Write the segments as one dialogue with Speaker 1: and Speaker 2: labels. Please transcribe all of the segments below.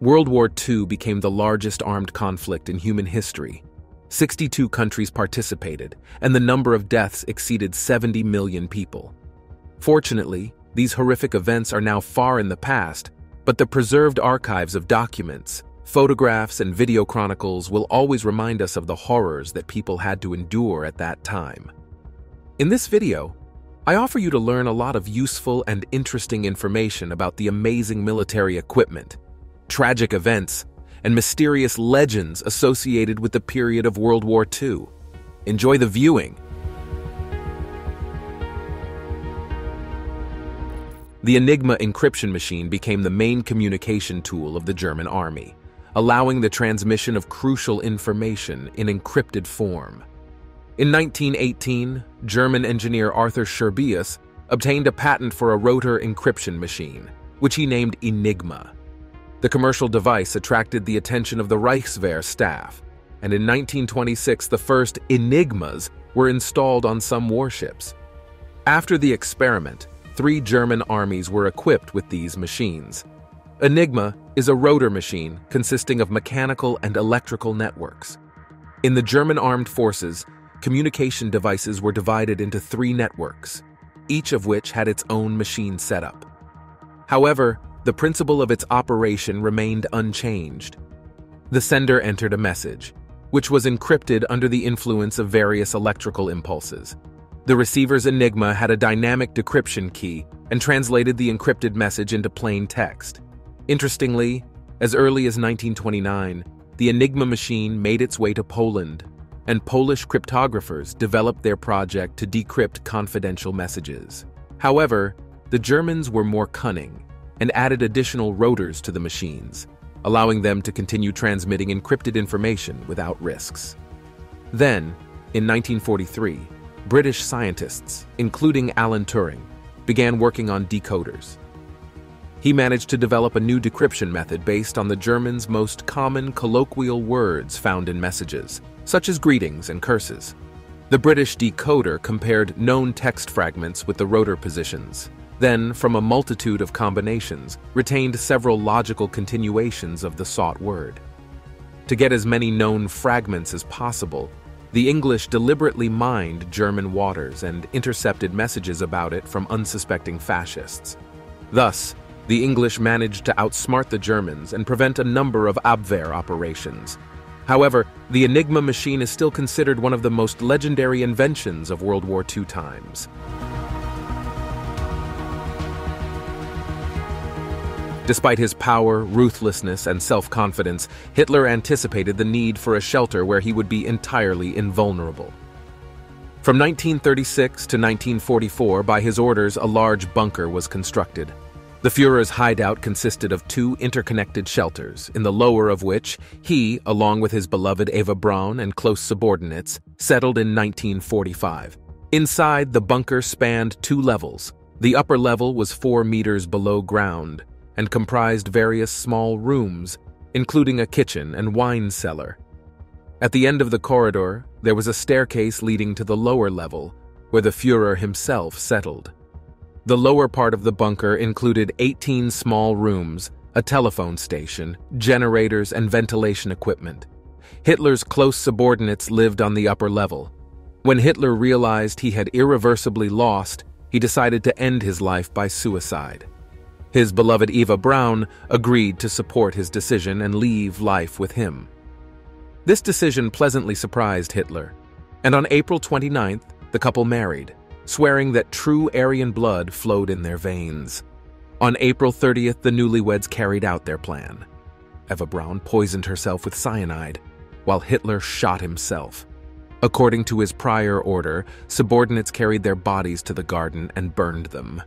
Speaker 1: World War II became the largest armed conflict in human history. 62 countries participated, and the number of deaths exceeded 70 million people. Fortunately, these horrific events are now far in the past, but the preserved archives of documents, photographs, and video chronicles will always remind us of the horrors that people had to endure at that time. In this video, I offer you to learn a lot of useful and interesting information about the amazing military equipment, tragic events, and mysterious legends associated with the period of World War II. Enjoy the viewing. The Enigma encryption machine became the main communication tool of the German army, allowing the transmission of crucial information in encrypted form. In 1918, German engineer Arthur Scherbius obtained a patent for a rotor encryption machine, which he named Enigma. The commercial device attracted the attention of the Reichswehr staff, and in 1926 the first Enigmas were installed on some warships. After the experiment, 3 German armies were equipped with these machines. Enigma is a rotor machine consisting of mechanical and electrical networks. In the German armed forces, communication devices were divided into 3 networks, each of which had its own machine setup. However, the principle of its operation remained unchanged. The sender entered a message, which was encrypted under the influence of various electrical impulses. The receiver's Enigma had a dynamic decryption key and translated the encrypted message into plain text. Interestingly, as early as 1929, the Enigma machine made its way to Poland, and Polish cryptographers developed their project to decrypt confidential messages. However, the Germans were more cunning and added additional rotors to the machines, allowing them to continue transmitting encrypted information without risks. Then, in 1943, British scientists, including Alan Turing, began working on decoders. He managed to develop a new decryption method based on the Germans' most common colloquial words found in messages, such as greetings and curses. The British decoder compared known text fragments with the rotor positions, then, from a multitude of combinations, retained several logical continuations of the sought word. To get as many known fragments as possible, the English deliberately mined German waters and intercepted messages about it from unsuspecting fascists. Thus, the English managed to outsmart the Germans and prevent a number of Abwehr operations. However, the Enigma machine is still considered one of the most legendary inventions of World War II times. Despite his power, ruthlessness, and self-confidence, Hitler anticipated the need for a shelter where he would be entirely invulnerable. From 1936 to 1944, by his orders, a large bunker was constructed. The Führer's hideout consisted of 2 interconnected shelters, in the lower of which he, along with his beloved Eva Braun and close subordinates, settled in 1945. Inside, the bunker spanned 2 levels. The upper level was 4 meters below ground and comprised various small rooms, including a kitchen and wine cellar. At the end of the corridor, there was a staircase leading to the lower level, where the Führer himself settled. The lower part of the bunker included 18 small rooms, a telephone station, generators, and ventilation equipment. Hitler's close subordinates lived on the upper level. When Hitler realized he had irreversibly lost, he decided to end his life by suicide. His beloved Eva Braun agreed to support his decision and leave life with him. This decision pleasantly surprised Hitler, and on April 29th, the couple married, swearing that true Aryan blood flowed in their veins. On April 30th, the newlyweds carried out their plan. Eva Braun poisoned herself with cyanide, while Hitler shot himself. According to his prior order, subordinates carried their bodies to the garden and burned them.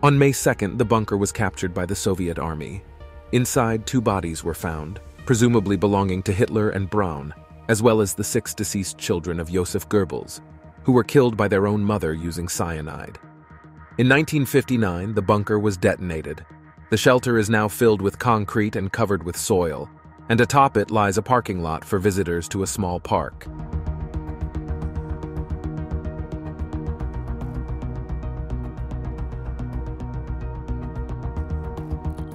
Speaker 1: On May 2nd, the bunker was captured by the Soviet army. Inside, 2 bodies were found, presumably belonging to Hitler and Braun, as well as the 6 deceased children of Joseph Goebbels, who were killed by their own mother using cyanide. In 1959, the bunker was detonated. The shelter is now filled with concrete and covered with soil, and atop it lies a parking lot for visitors to a small park.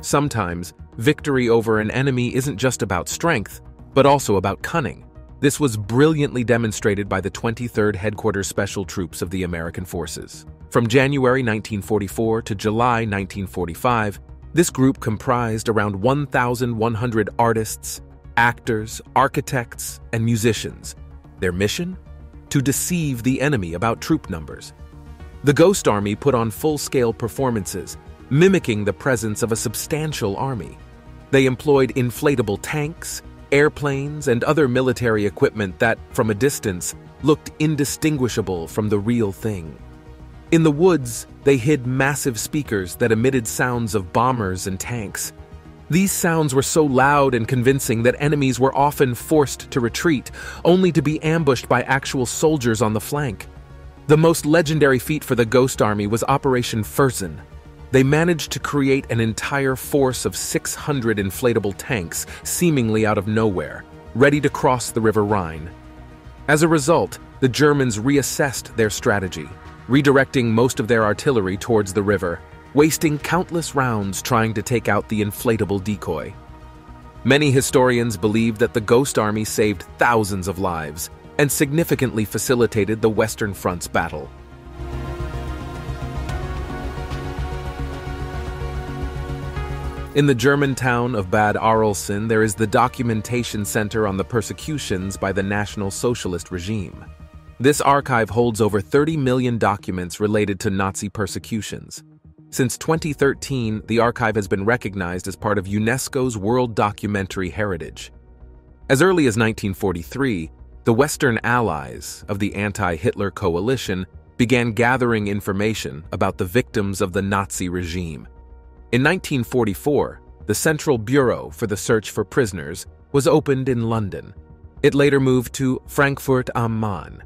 Speaker 1: Sometimes, victory over an enemy isn't just about strength, but also about cunning. This was brilliantly demonstrated by the 23rd Headquarters Special Troops of the American Forces. From January 1944 to July 1945, this group comprised around 1,100 artists, actors, architects, and musicians. Their mission? To deceive the enemy about troop numbers. The Ghost Army put on full-scale performances, mimicking the presence of a substantial army. They employed inflatable tanks, airplanes, and other military equipment that, from a distance, looked indistinguishable from the real thing. In the woods, they hid massive speakers that emitted sounds of bombers and tanks. These sounds were so loud and convincing that enemies were often forced to retreat, only to be ambushed by actual soldiers on the flank. The most legendary feat for the Ghost Army was Operation Furzin. They managed to create an entire force of 600 inflatable tanks, seemingly out of nowhere, ready to cross the River Rhine. As a result, the Germans reassessed their strategy, redirecting most of their artillery towards the river, wasting countless rounds trying to take out the inflatable decoy. Many historians believe that the Ghost Army saved thousands of lives and significantly facilitated the Western Front's battle. In the German town of Bad Arolsen, there is the Documentation Center on the Persecutions by the National Socialist Regime. This archive holds over 30 million documents related to Nazi persecutions. Since 2013, the archive has been recognized as part of UNESCO's World Documentary Heritage. As early as 1943, the Western allies of the anti-Hitler coalition began gathering information about the victims of the Nazi regime. In 1944, the Central Bureau for the Search for Prisoners was opened in London. It later moved to Frankfurt am Main.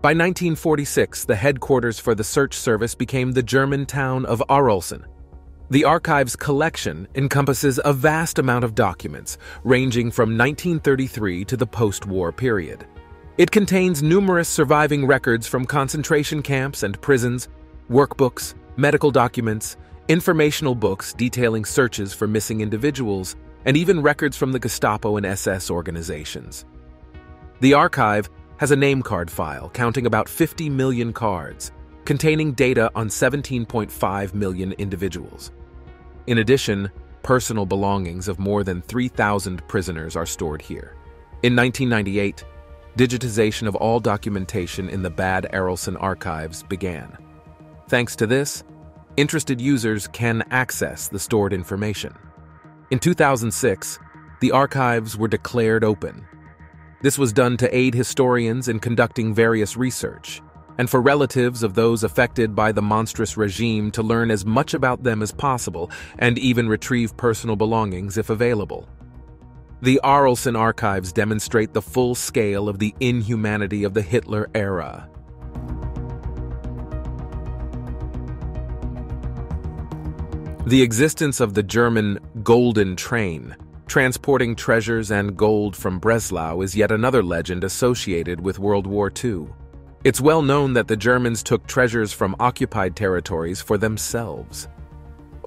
Speaker 1: By 1946, the headquarters for the search service became the German town of Arolsen. The archive's collection encompasses a vast amount of documents, ranging from 1933 to the post-war period. It contains numerous surviving records from concentration camps and prisons, workbooks, medical documents, informational books detailing searches for missing individuals, and even records from the Gestapo and SS organizations. The archive has a name card file counting about 50 million cards, containing data on 17.5 million individuals. In addition, personal belongings of more than 3,000 prisoners are stored here. In 1998, digitization of all documentation in the Bad Arolsen archives began. Thanks to this, interested users can access the stored information. In 2006, the archives were declared open. This was done to aid historians in conducting various research, and for relatives of those affected by the monstrous regime to learn as much about them as possible and even retrieve personal belongings if available. The Arolsen archives demonstrate the full scale of the inhumanity of the Hitler era. The existence of the German Golden Train, transporting treasures and gold from Breslau, is yet another legend associated with World War II. It's well known that the Germans took treasures from occupied territories for themselves.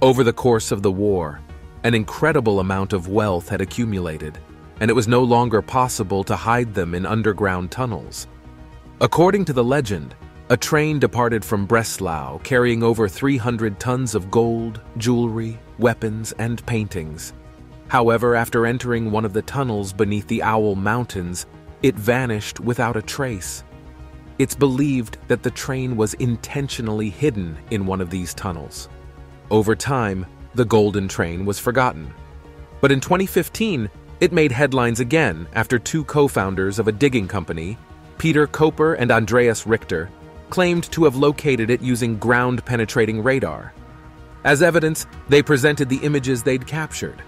Speaker 1: Over the course of the war, an incredible amount of wealth had accumulated, and it was no longer possible to hide them in underground tunnels. According to the legend, a train departed from Breslau carrying over 300 tons of gold, jewelry, weapons, and paintings. However, after entering one of the tunnels beneath the Owl Mountains, it vanished without a trace. It's believed that the train was intentionally hidden in one of these tunnels. Over time, the Golden Train was forgotten. But in 2015, it made headlines again after two co-founders of a digging company, Peter Koper and Andreas Richter, claimed to have located it using ground-penetrating radar. As evidence, they presented the images they'd captured.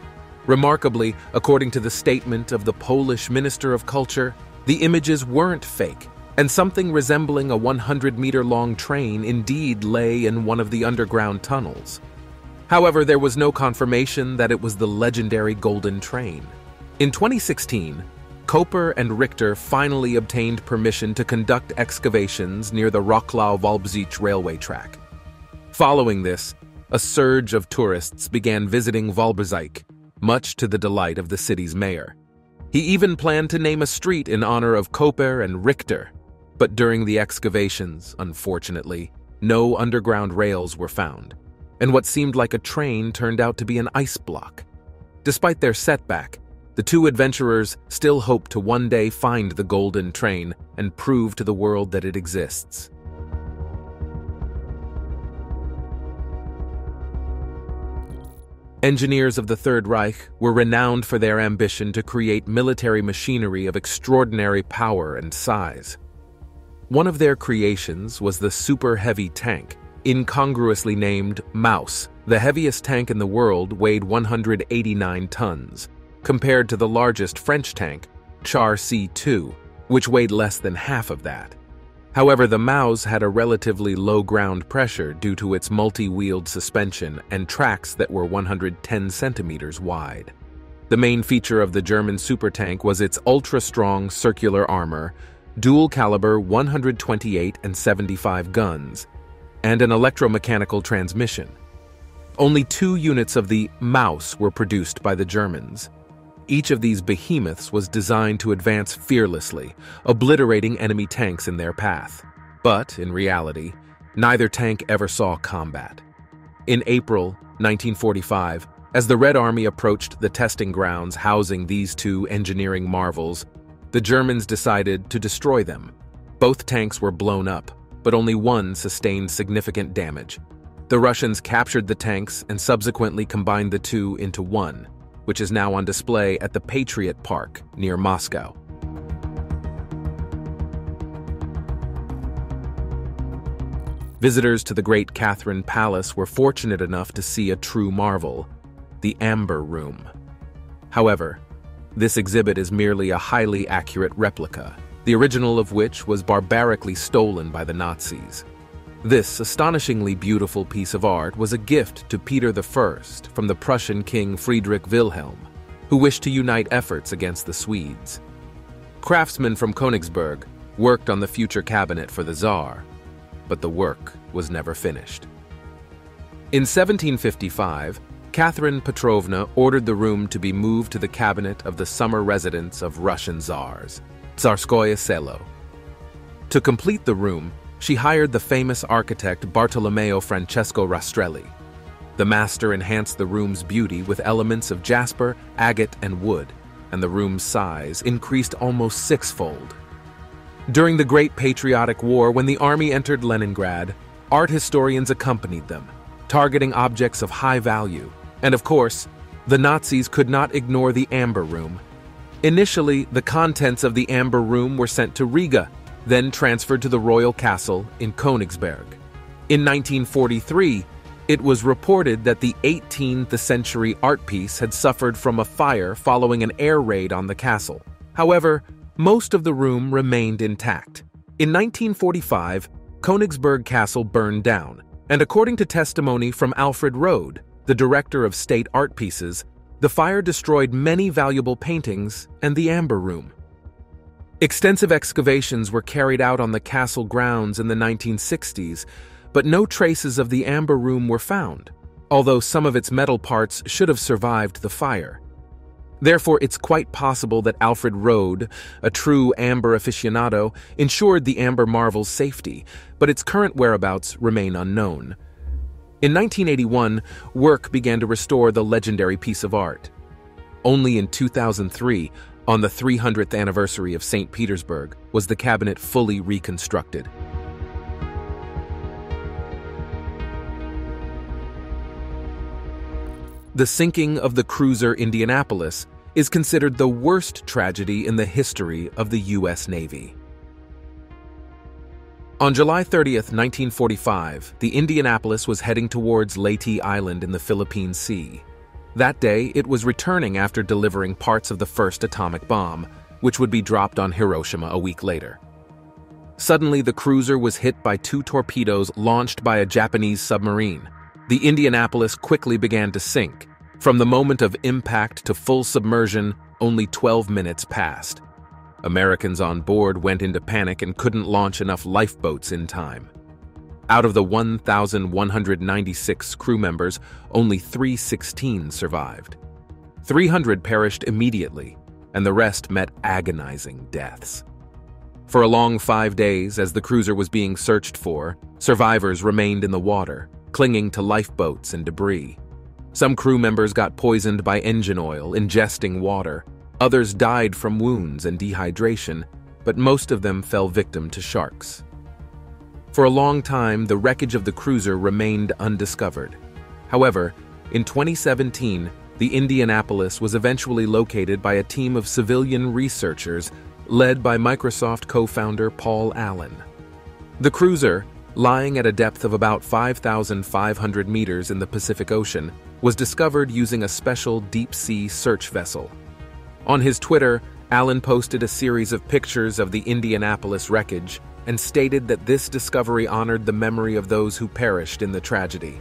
Speaker 1: Remarkably, according to the statement of the Polish Minister of Culture, the images weren't fake, and something resembling a 100-meter-long train indeed lay in one of the underground tunnels. However, there was no confirmation that it was the legendary Golden Train. In 2016, Koper and Richter finally obtained permission to conduct excavations near the Wrocław-Wałbrzych railway track. Following this, a surge of tourists began visiting Walbersijk, much to the delight of the city's mayor. He even planned to name a street in honor of Koper and Richter, but during the excavations, unfortunately, no underground rails were found, and what seemed like a train turned out to be an ice block. Despite their setback, the two adventurers still hope to one day find the golden train and prove to the world that it exists. Engineers of the Third Reich were renowned for their ambition to create military machinery of extraordinary power and size. One of their creations was the super heavy tank, incongruously named Maus. The heaviest tank in the world weighed 189 tons, compared to the largest French tank, Char C2, which weighed less than half of that. However, the Maus had a relatively low ground pressure due to its multi-wheeled suspension and tracks that were 110 centimeters wide. The main feature of the German supertank was its ultra-strong circular armor, dual-caliber 128 and 75 guns, and an electromechanical transmission. Only 2 units of the Maus were produced by the Germans. Each of these behemoths was designed to advance fearlessly, obliterating enemy tanks in their path. But, in reality, neither tank ever saw combat. In April 1945, as the Red Army approached the testing grounds housing these two engineering marvels, the Germans decided to destroy them. Both tanks were blown up, but only one sustained significant damage. The Russians captured the tanks and subsequently combined the two into one, which is now on display at the Patriot Park near Moscow. Visitors to the Great Catherine Palace were fortunate enough to see a true marvel, the Amber Room. However, this exhibit is merely a highly accurate replica, the original of which was barbarically stolen by the Nazis. This astonishingly beautiful piece of art was a gift to Peter I from the Prussian King Friedrich Wilhelm, who wished to unite efforts against the Swedes. Craftsmen from Königsberg worked on the future cabinet for the Tsar, but the work was never finished. In 1755, Catherine Petrovna ordered the room to be moved to the cabinet of the summer residence of Russian Tsars, Tsarskoye Selo. To complete the room, she hired the famous architect Bartolomeo Francesco Rastrelli. The master enhanced the room's beauty with elements of jasper, agate, and wood, and the room's size increased almost sixfold. During the Great Patriotic War, when the army entered Leningrad, art historians accompanied them, targeting objects of high value. And of course, the Nazis could not ignore the Amber Room. Initially, the contents of the Amber Room were sent to Riga, then transferred to the Royal Castle in Königsberg. In 1943, it was reported that the 18th century art piece had suffered from a fire following an air raid on the castle. However, most of the room remained intact. In 1945, Königsberg Castle burned down, and according to testimony from Alfred Rode, the director of state art pieces, the fire destroyed many valuable paintings and the Amber Room. Extensive excavations were carried out on the castle grounds in the 1960s, but no traces of the Amber Room were found, although some of its metal parts should have survived the fire. Therefore, it's quite possible that Alfred Rode, a true amber aficionado, ensured the Amber Marvel's safety, but its current whereabouts remain unknown. In 1981, work began to restore the legendary piece of art. Only in 2003, on the 300th anniversary of St. Petersburg, was the cabinet fully reconstructed. The sinking of the cruiser Indianapolis is considered the worst tragedy in the history of the U.S. Navy. On July 30th, 1945, the Indianapolis was heading towards Leyte Island in the Philippine Sea. That day, it was returning after delivering parts of the first atomic bomb, which would be dropped on Hiroshima a week later. Suddenly, the cruiser was hit by 2 torpedoes launched by a Japanese submarine. The Indianapolis quickly began to sink. From the moment of impact to full submersion, only 12 minutes passed. Americans on board went into panic and couldn't launch enough lifeboats in time. Out of the 1,196 crew members, only 316 survived. 300 perished immediately, and the rest met agonizing deaths. For a long 5 days, as the cruiser was being searched for, survivors remained in the water, clinging to lifeboats and debris. Some crew members got poisoned by engine oil, ingesting water. Others died from wounds and dehydration, but most of them fell victim to sharks. For a long time, the wreckage of the cruiser remained undiscovered. However, in 2017, the Indianapolis was eventually located by a team of civilian researchers led by Microsoft co-founder Paul Allen. The cruiser, lying at a depth of about 5,500 meters in the Pacific Ocean, was discovered using a special deep-sea search vessel. On his Twitter, Allen posted a series of pictures of the Indianapolis wreckage and stated that this discovery honored the memory of those who perished in the tragedy.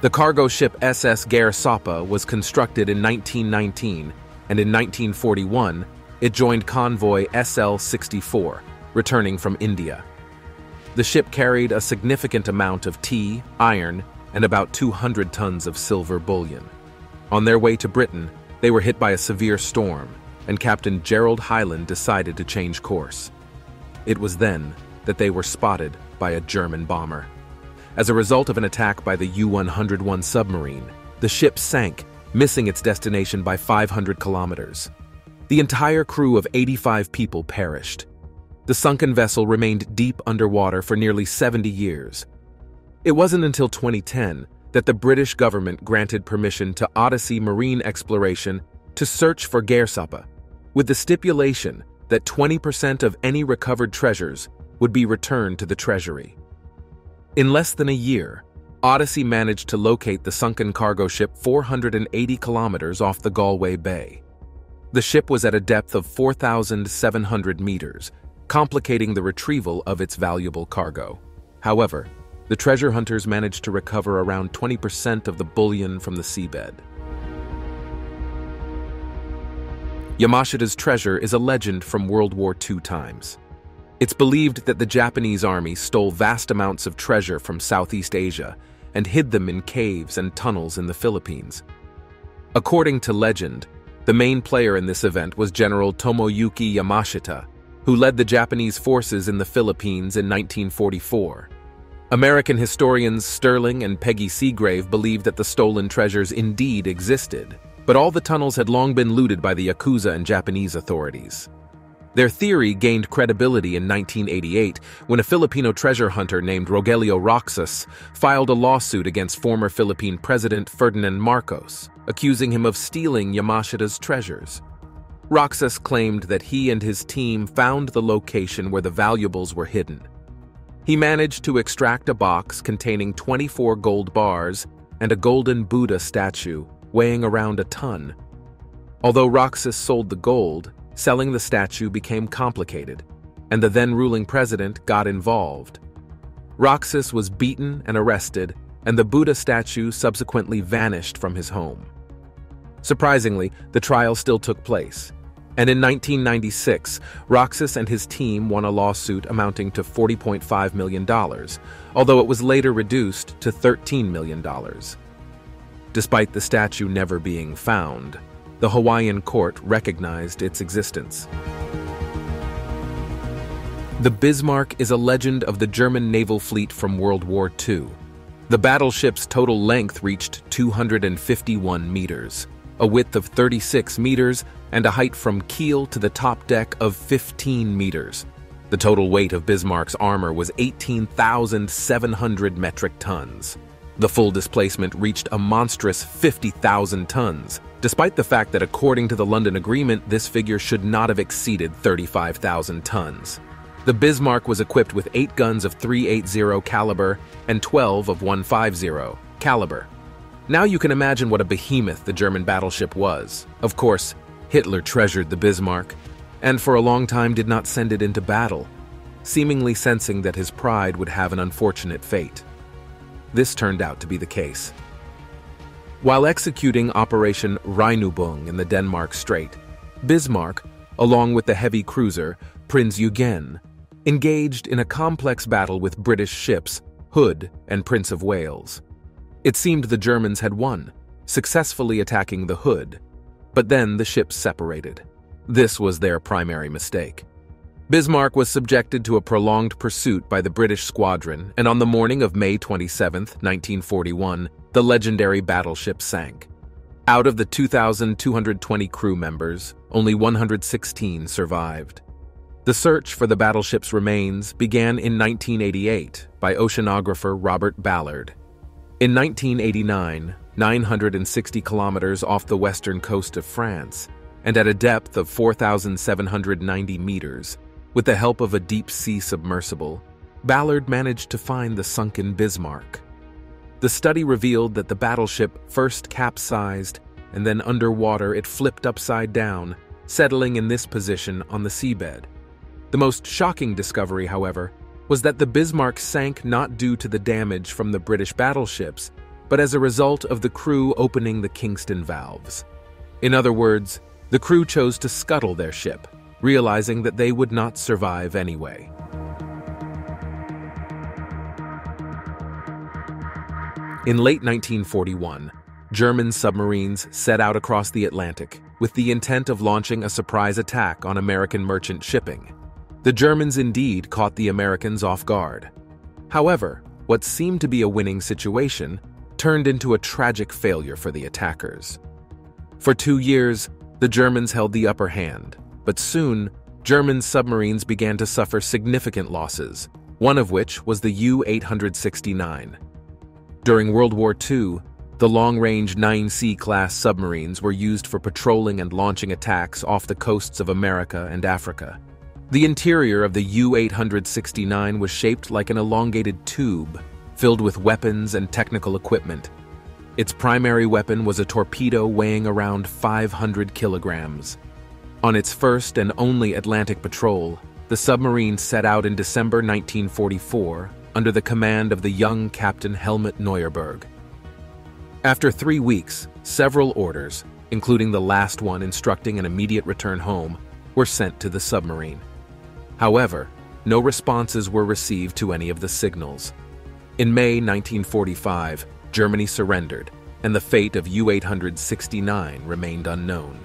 Speaker 1: The cargo ship SS Garasapa was constructed in 1919, and in 1941, it joined convoy SL-64, returning from India. The ship carried a significant amount of tea, iron, and about 200 tons of silver bullion. On their way to Britain, they were hit by a severe storm, and Captain Gerald Highland decided to change course. It was then that they were spotted by a German bomber. As a result of an attack by the U-101 submarine, the ship sank, missing its destination by 500 kilometers. The entire crew of 85 people perished. The sunken vessel remained deep underwater for nearly 70 years. It wasn't until 2010 that the British government granted permission to Odyssey Marine Exploration to search for Garasapa, with the stipulation that 20% of any recovered treasures would be returned to the Treasury. In less than a year, Odyssey managed to locate the sunken cargo ship 480 kilometers off the Galway Bay. The ship was at a depth of 4,700 meters, complicating the retrieval of its valuable cargo. However, the treasure hunters managed to recover around 20% of the bullion from the seabed. Yamashitas Treasure is a legend from World War II times. It's believed that the Japanese army stole vast amounts of treasure from Southeast Asia and hid them in caves and tunnels in the Philippines. According to legend, the main player in this event was General Tomoyuki Yamashita, who led the Japanese forces in the Philippines in 1944. American historians Sterling and Peggy Seagrave believe that the stolen treasures indeed existed, but all the tunnels had long been looted by the Yakuza and Japanese authorities. Their theory gained credibility in 1988 when a Filipino treasure hunter named Rogelio Roxas filed a lawsuit against former Philippine President Ferdinand Marcos, accusing him of stealing Yamashita's treasures. Roxas claimed that he and his team found the location where the valuables were hidden. He managed to extract a box containing 24 gold bars and a golden Buddha statue weighing around a ton. Although Roxas sold the gold, selling the statue became complicated, and the then-ruling president got involved. Roxas was beaten and arrested, and the Buddha statue subsequently vanished from his home. Surprisingly, the trial still took place, and in 1996, Roxas and his team won a lawsuit amounting to $40.5 million, although it was later reduced to $13 million. Despite the statue never being found, the Hawaiian court recognized its existence. The Bismarck is a legend of the German naval fleet from World War II. The battleship's total length reached 251 meters, a width of 36 meters, and a height from keel to the top deck of 15 meters. The total weight of Bismarck's armor was 18,700 metric tons. The full displacement reached a monstrous 50,000 tons, despite the fact that according to the London Agreement, this figure should not have exceeded 35,000 tons. The Bismarck was equipped with 8 guns of .380 caliber and 12 of .150 caliber. Now you can imagine what a behemoth the German battleship was. Of course, Hitler treasured the Bismarck, and for a long time did not send it into battle, seemingly sensing that his pride would have an unfortunate fate. This turned out to be the case. While executing Operation Rheinübung in the Denmark Strait, Bismarck, along with the heavy cruiser Prinz Eugen, engaged in a complex battle with British ships Hood and Prince of Wales. It seemed the Germans had won, successfully attacking the Hood, but then the ships separated. This was their primary mistake. Bismarck was subjected to a prolonged pursuit by the British squadron, and on the morning of May 27, 1941, the legendary battleship sank. Out of the 2,220 crew members, only 116 survived. The search for the battleship's remains began in 1988 by oceanographer Robert Ballard. In 1989, 960 kilometers off the western coast of France, and at a depth of 4,790 meters, with the help of a deep-sea submersible, Ballard managed to find the sunken Bismarck. The study revealed that the battleship first capsized, and then underwater it flipped upside down, settling in this position on the seabed. The most shocking discovery, however, was that the Bismarck sank not due to the damage from the British battleships, but as a result of the crew opening the Kingston valves. In other words, the crew chose to scuttle their ship, realizing that they would not survive anyway. In late 1941, German submarines set out across the Atlantic with the intent of launching a surprise attack on American merchant shipping. The Germans indeed caught the Americans off guard. However, what seemed to be a winning situation turned into a tragic failure for the attackers. For 2 years, the Germans held the upper hand, but soon, German submarines began to suffer significant losses, one of which was the U-869. During World War II, the long-range 9C-class submarines were used for patrolling and launching attacks off the coasts of America and Africa. The interior of the U-869 was shaped like an elongated tube, filled with weapons and technical equipment. Its primary weapon was a torpedo weighing around 500 kilograms. On its first and only Atlantic patrol, the submarine set out in December 1944 under the command of the young Captain Helmut Neuerberg. After 3 weeks, several orders, including the last one instructing an immediate return home, were sent to the submarine. However, no responses were received to any of the signals. In May 1945, Germany surrendered, and the fate of U-869 remained unknown.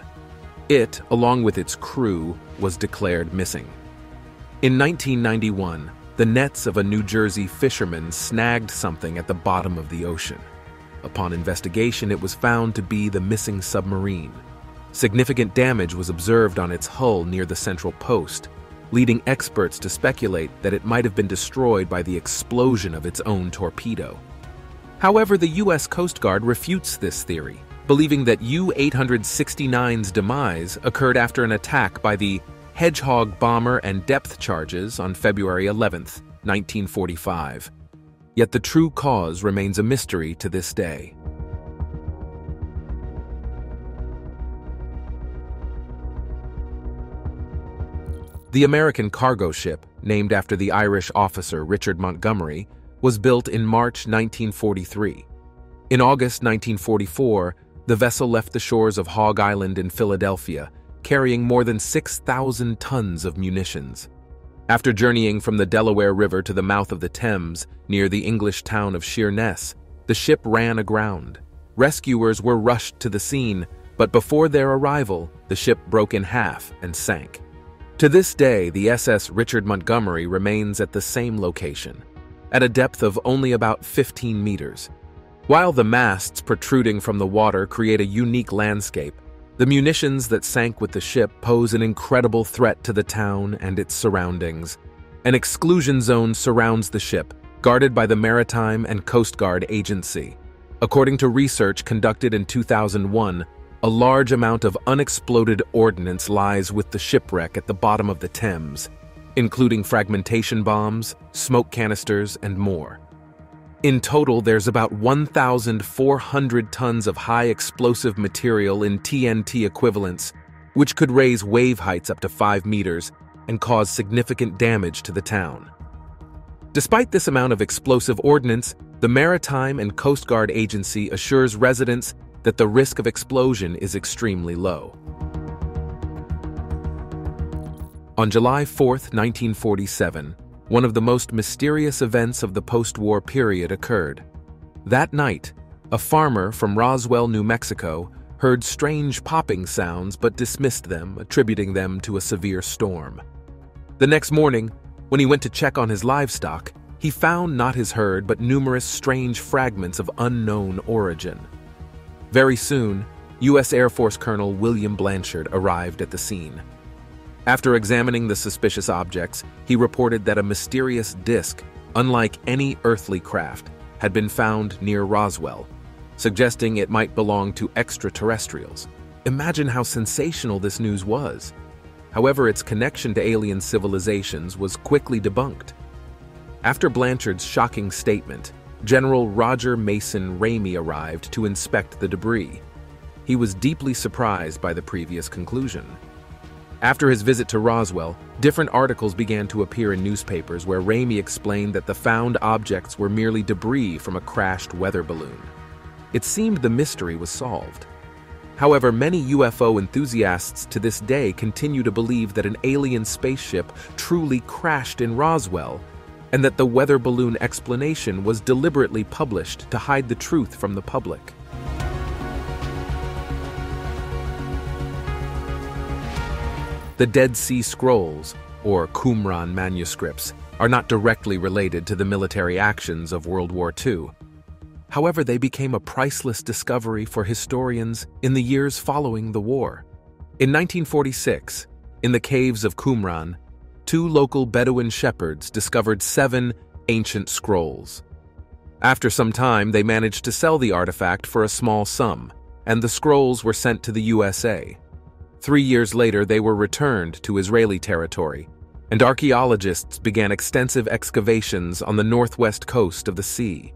Speaker 1: It, along with its crew, was declared missing. In 1991, the nets of a New Jersey fisherman snagged something at the bottom of the ocean. Upon investigation, it was found to be the missing submarine. Significant damage was observed on its hull near the central post, leading experts to speculate that it might have been destroyed by the explosion of its own torpedo. However, the U.S. Coast Guard refutes this theory, believing that U-869's demise occurred after an attack by the Hedgehog bomber and depth charges on February 11, 1945. Yet the true cause remains a mystery to this day. The American cargo ship, named after the Irish officer Richard Montgomery, was built in March 1943. In August 1944, the vessel left the shores of Hog Island in Philadelphia, carrying more than 6,000 tons of munitions. After journeying from the Delaware River to the mouth of the Thames, near the English town of Sheerness, the ship ran aground. Rescuers were rushed to the scene, but before their arrival, the ship broke in half and sank. To this day, the SS Richard Montgomery remains at the same location, at a depth of only about 15 meters. While the masts protruding from the water create a unique landscape, the munitions that sank with the ship pose an incredible threat to the town and its surroundings. An exclusion zone surrounds the ship, guarded by the Maritime and Coast Guard Agency. According to research conducted in 2001, a large amount of unexploded ordnance lies with the shipwreck at the bottom of the Thames, including fragmentation bombs, smoke canisters, and more. In total, there's about 1,400 tons of high explosive material in TNT equivalents, which could raise wave heights up to 5 meters and cause significant damage to the town. Despite this amount of explosive ordnance, the Maritime and Coast Guard Agency assures residents that the risk of explosion is extremely low. On July 4, 1947, one of the most mysterious events of the post-war period occurred. That night, a farmer from Roswell, New Mexico, heard strange popping sounds but dismissed them, attributing them to a severe storm. The next morning, when he went to check on his livestock, he found not his herd but numerous strange fragments of unknown origin. Very soon, U.S. Air Force Colonel William Blanchard arrived at the scene. After examining the suspicious objects, he reported that a mysterious disk, unlike any earthly craft, had been found near Roswell, suggesting it might belong to extraterrestrials. Imagine how sensational this news was. However, its connection to alien civilizations was quickly debunked. After Blanchard's shocking statement, General Roger Mason Ramey arrived to inspect the debris. He was deeply surprised by the previous conclusion. After his visit to Roswell, different articles began to appear in newspapers where Ramey explained that the found objects were merely debris from a crashed weather balloon. It seemed the mystery was solved. However, many UFO enthusiasts to this day continue to believe that an alien spaceship truly crashed in Roswell, and that the weather balloon explanation was deliberately published to hide the truth from the public. The Dead Sea Scrolls, or Qumran manuscripts, are not directly related to the military actions of World War II. However, they became a priceless discovery for historians in the years following the war. In 1946, in the caves of Qumran, 2 local Bedouin shepherds discovered 7 ancient scrolls. After some time, they managed to sell the artifact for a small sum, and the scrolls were sent to the USA. 3 years later, they were returned to Israeli territory, and archaeologists began extensive excavations on the northwest coast of the sea.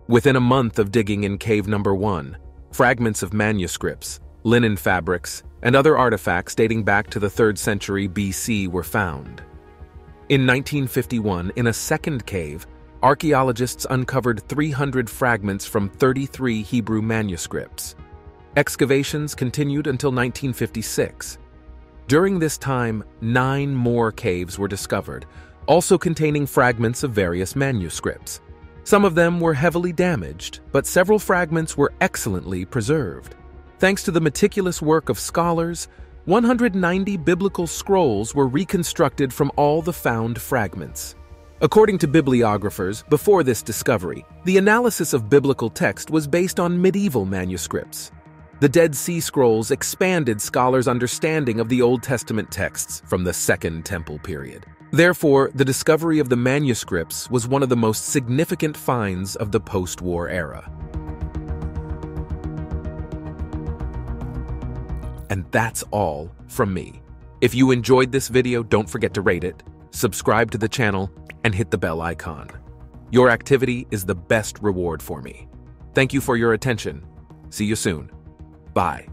Speaker 1: Within a month of digging in Cave Number 1, fragments of manuscripts, linen fabrics, and other artifacts dating back to the 3rd century BC were found. In 1951, in a second cave, archaeologists uncovered 300 fragments from 33 Hebrew manuscripts. Excavations continued until 1956. During this time, 9 more caves were discovered, also containing fragments of various manuscripts. Some of them were heavily damaged, but several fragments were excellently preserved. Thanks to the meticulous work of scholars, 190 biblical scrolls were reconstructed from all the found fragments. According to bibliographers, before this discovery, the analysis of biblical text was based on medieval manuscripts. The Dead Sea Scrolls expanded scholars' understanding of the Old Testament texts from the Second Temple period. Therefore, the discovery of the manuscripts was one of the most significant finds of the post-war era. And that's all from me. If you enjoyed this video, don't forget to rate it, subscribe to the channel, and hit the bell icon. Your activity is the best reward for me. Thank you for your attention. See you soon. Bye.